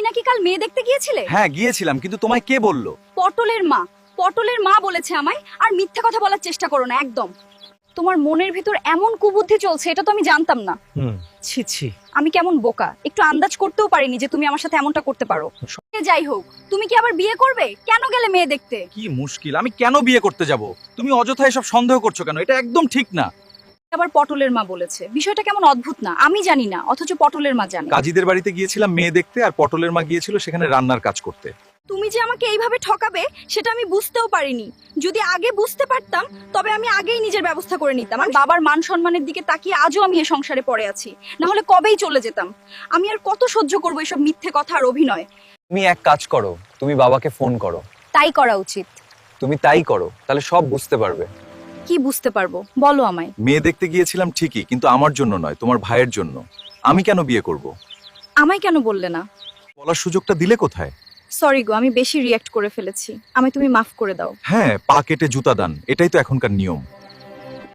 নাকি কাল মেয়ে দেখতে গিয়েছিলে? হ্যাঁ গিয়েছিলাম, কিন্তু তোমায় কে বললো? পটলের মা বলেছে আমায়। আর মিথ্যা কথা বলার চেষ্টা করো না একদম। তোমার মনের ভিতর এমন কুবুদ্ধি চলছে, এটা তো আমি জানতাম না। ছি ছি। আমি কেমন বোকা, একটু আন্দাজ করতেও পারিনি যে তুমি আমার সাথে এমনটা করতে পারো। যাই হোক, তুমি কি আবার বিয়ে করবে? কেন গেলে মেয়ে দেখতে? কি মুশকিল, আমি কেন বিয়ে করতে যাব? তুমি অযথা এসব সন্দেহ করছো কেন? এটা একদম ঠিক না। আবার পটলের মা বলেছে, বিষয়টা কেমন অদ্ভুত না? আমি জানি না, অথচ পটলের মা জানে। কাজীদের বাড়িতে গিয়েছিলাম মেয়ে দেখতে, আর পটলের মা গিয়েছিল সেখানে রান্নার কাজ করতে। তুমি যে আমাকে এইভাবে ঠকাবে সেটা আমি বুঝতেও পারিনি। যদি আগে বুঝতে পারতাম তবে আমি আগেই নিজের ব্যবস্থা করে নিতাম। আর বাবার মান সম্মানের দিকে তাকিয়ে আজও আমি এই সংসারে পড়ে আছি, না হলে কবেই চলে যেতাম। আমি আর কত সহ্য করবো এসব মিথ্যে কথা আর অভিনয়? তুমি এক কাজ করো, তুমি বাবাকে ফোন করো। তাই করা উচিত। তুমি তাই করো, তাহলে সব বুঝতে পারবে। কি বুঝতে পারবো বলো আমায়। মেয়ে দেখতে গিয়েছিলাম ঠিকই, কিন্তু আমার জন্য নয়, তোমার ভাইয়ের জন্য। আমি কেন বিয়ে করব? আমায় কেন বললে না? বলার সুযোগটা দিলে কোথায়? সরি গো, আমি বেশি রিয়্যাক্ট করে ফেলেছি। আমায় তুমি মাফ করে দাও। হ্যাঁ, পা কেটে জুতা দান, এটাই তো এখনকার নিয়ম।